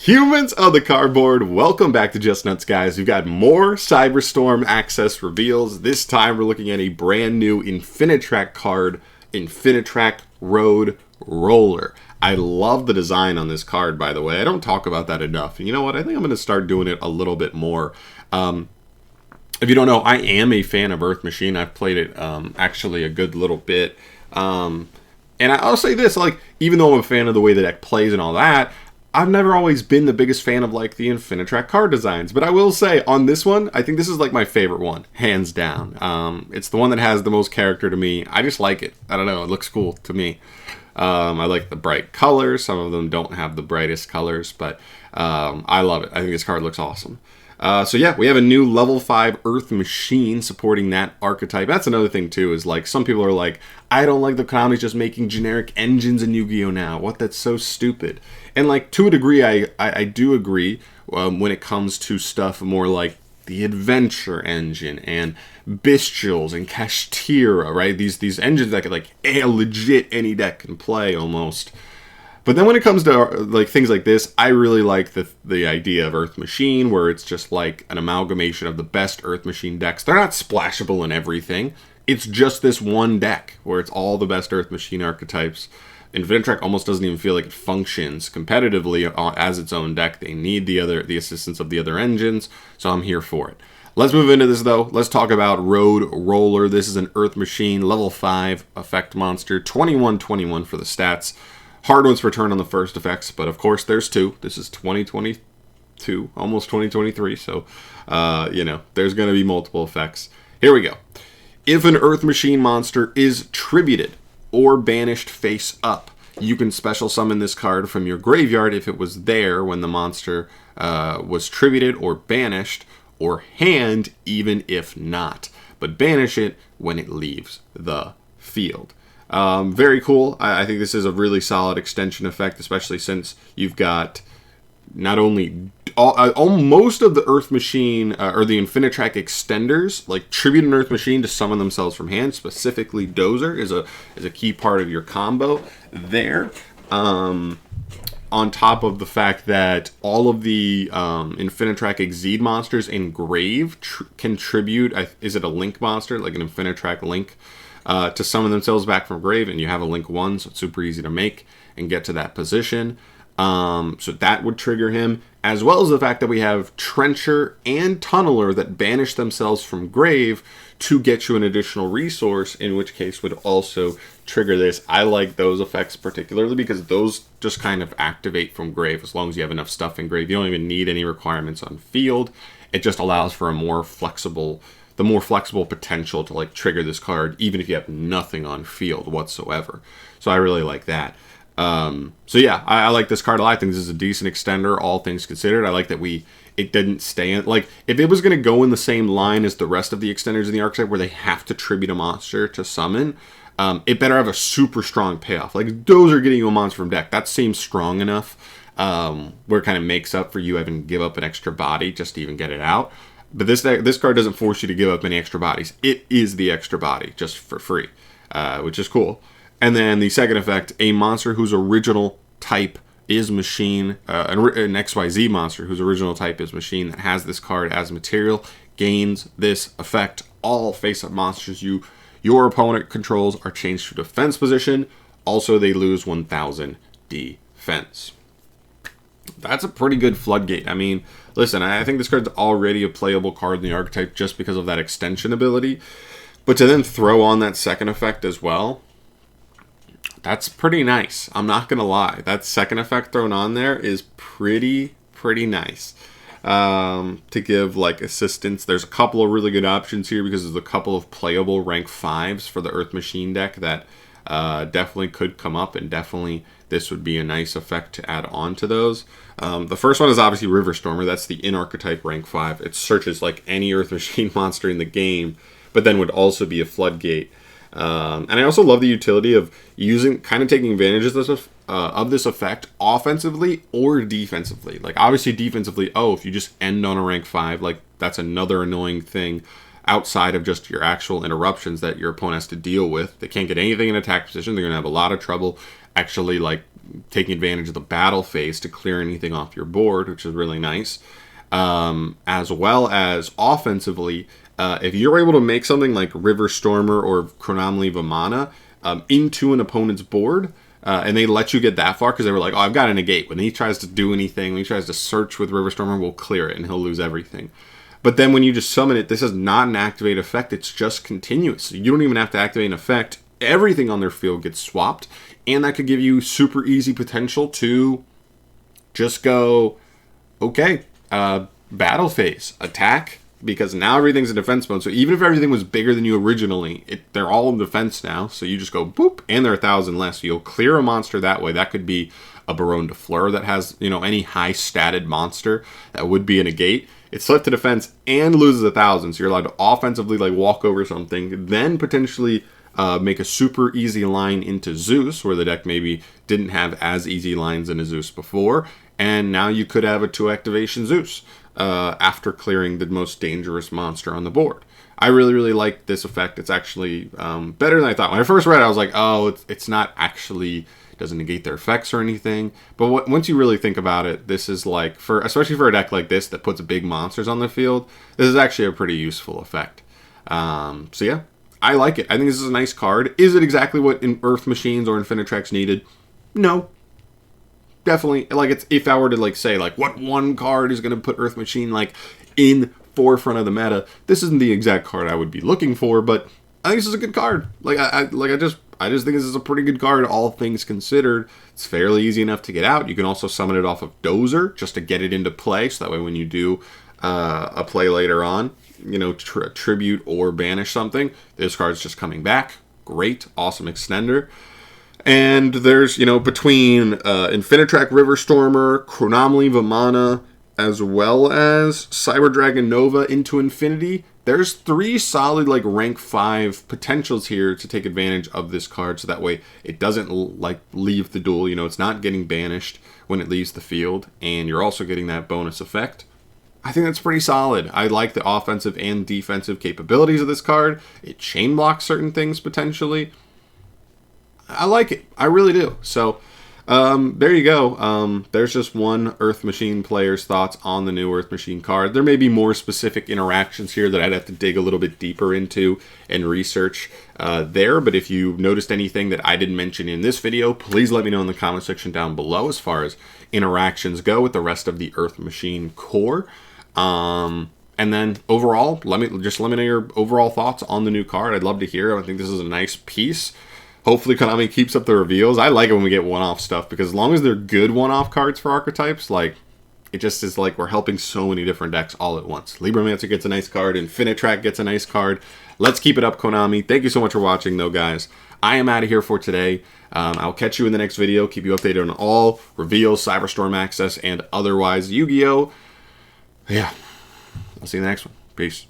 Humans of the cardboard, welcome back to Just Nuts, guys. We've got more Cyberstorm Access reveals. This time we're looking at a brand new INFINITRACK card, INFINITRACK Road Roller. I love the design on this card, by the way. I don't talk about that enough. And you know what? I think I'm going to start doing it a little bit more. If you don't know, I am a fan of Earth Machine. I've played it actually a good little bit. And I'll say this, like, even though I'm a fan of the way the deck plays and all that, I've never always been the biggest fan of, like, the INFINITRACK card designs. But I will say, on this one, I think this is, like, my favorite one, hands down. It's the one that has the most character to me. I just like it. I don't know, it looks cool to me. I like the bright colors. Some of them don't have the brightest colors, but I love it. I think this card looks awesome. So yeah, we have a new level 5 Earth Machine supporting that archetype. That's another thing too, is like some people are like, I don't like the Konami's just making generic engines in Yu-Gi-Oh! Now. What? That's so stupid. And like to a degree, I do agree when it comes to stuff more like the Adventure engine and Bestials and Kashtira, right? These engines that could like legit any deck can play almost. But then when it comes to like things like this, I really like the idea of Earth Machine, where it's just like an amalgamation of the best Earth Machine decks. They're not splashable in everything. It's just this one deck where it's all the best Earth Machine archetypes. INFINITRACK almost doesn't even feel like it functions competitively as its own deck. They need the assistance of the other engines, so I'm here for it. Let's move into this though. Let's talk about Road Roller. This is an Earth Machine level 5 effect monster, 21/21 for the stats. Hard ones for turn on the first effects, but of course there's two. This is 2022, almost 2023, so, there's going to be multiple effects. Here we go. If an Earth Machine monster is tributed or banished face up, you can special summon this card from your graveyard if it was there when the monster was tributed or banished, or hand even if not, but banish it when it leaves the field. Very cool. I think this is a really solid extension effect, especially since you've got not only most of the Earth Machine or the INFINITRACK extenders, like tribute an Earth Machine to summon themselves from hand. Specifically, Dozer is a key part of your combo there. On top of the fact that all of the INFINITRACK Exceed monsters in Grave can tribute. Is it a Link monster, like an INFINITRACK Link? To summon themselves back from grave, and you have a Link 1, so it's super easy to make and get to that position. So that would trigger him, as well as the fact that we have Trencher and Tunneler that banish themselves from grave to get you an additional resource, in which case would also trigger this. I like those effects particularly because those just kind of activate from grave as long as you have enough stuff in grave. You don't even need any requirements on field. It just allows for the more flexible potential to like trigger this card, even if you have nothing on field whatsoever. So I really like that. So yeah, I like this card a lot. I think this is a decent extender, all things considered. I like that it didn't stay in, like, if it was going to go in the same line as the rest of the extenders in the archetype where they have to tribute a monster to summon, it better have a super strong payoff. Like, those are getting you a monster from deck. That seems strong enough, where it kind of makes up for you having to give up an extra body just to even get it out. But this card doesn't force you to give up any extra bodies. It is the extra body, just for free, which is cool. And then the second effect, a monster whose original type is machine, an XYZ monster whose original type is machine that has this card as material, gains this effect. All face-up monsters your opponent controls are changed to defense position. Also, they lose 1,000 defense. That's a pretty good floodgate. I mean, listen, I think this card's already a playable card in the archetype just because of that extension ability. But to then throw on that second effect as well, that's pretty nice. I'm not going to lie. That second effect thrown on there is pretty nice. To give, like, assistance. There's a couple of really good options here because there's a couple of playable rank 5s for the Earth Machine deck that definitely could come up, and definitely this would be a nice effect to add on to those. The first one is obviously River Stormer. That's the in-archetype rank 5. It searches like any Earth Machine monster in the game, but then would also be a floodgate. And I also love the utility of taking advantage of this effect offensively or defensively. Like, obviously defensively, if you just end on a rank 5, like, that's another annoying thing outside of just your actual interruptions that your opponent has to deal with. They can't get anything in attack position. They're going to have a lot of trouble actually, like, taking advantage of the battle phase to clear anything off your board, which is really nice. As well as offensively, if you're able to make something like River Stormer or Chronomaly Vamana into an opponent's board, and they let you get that far because they were like, oh, I've got a negate. When he tries to do anything, when he tries to search with River Stormer, we'll clear it and he'll lose everything. But then when you just summon it, this is not an activate effect. It's just continuous. So you don't even have to activate an effect. Everything on their field gets swapped. And that could give you super easy potential to just go, okay, battle phase, attack, because now everything's in defense mode. So even if everything was bigger than you originally, they're all in defense now. So you just go boop, and they're 1,000 less. So you'll clear a monster that way. That could be a Baronne de Fleur that has, any high statted monster that would be a negate. It's flipped to defense and loses 1,000. So you're allowed to offensively walk over something, then potentially make a super easy line into Zeus, where the deck maybe didn't have as easy lines in a Zeus before. And now you could have a 2-activation Zeus after clearing the most dangerous monster on the board. I really, really like this effect. It's actually better than I thought. When I first read it, I was like, oh, it's not actually, it doesn't negate their effects or anything. But once you really think about it, this is like, especially for a deck like this that puts big monsters on the field, this is actually a pretty useful effect. So yeah, I like it. I think this is a nice card. Is it exactly what Earth Machines or INFINITRACKs needed? No. Definitely, it's if I were to say what one card is going to put Earth Machine in forefront of the meta, this isn't the exact card I would be looking for, but I think this is a good card. I just think this is a pretty good card, all things considered. It's fairly easy enough to get out. You can also summon it off of Dozer just to get it into play, so that way when you do a play later on, tribute or banish something, this card's just coming back. Great, awesome extender. And there's, between INFINITRACK River Stormer, Chronomaly Vamana, as well as Cyber Dragon Nova into Infinity, there's 3 solid, rank 5 potentials here to take advantage of this card, so that way it doesn't, leave the duel. It's not getting banished when it leaves the field, and you're also getting that bonus effect. I think that's pretty solid. I like the offensive and defensive capabilities of this card. It chain blocks certain things, potentially. I like it. I really do. So, there you go. There's just one Earth Machine player's thoughts on the new Earth Machine card. There may be more specific interactions here that I'd have to dig a little bit deeper into and research there. But if you noticed anything that I didn't mention in this video, please let me know in the comment section down below as far as interactions go with the rest of the Earth Machine core. And then overall, let me know your overall thoughts on the new card. I'd love to hear. I think this is a nice piece. Hopefully Konami keeps up the reveals. I like it when we get one-off stuff, because as long as they're good one-off cards for archetypes, it just is we're helping so many different decks all at once. Libromancer gets a nice card. INFINITRACK gets a nice card. Let's keep it up, Konami. Thank you so much for watching, though, guys. I am out of here for today. I'll catch you in the next video. Keep you updated on all reveals, Cyberstorm access, and otherwise Yu-Gi-Oh! Yeah. I'll see you in the next one. Peace.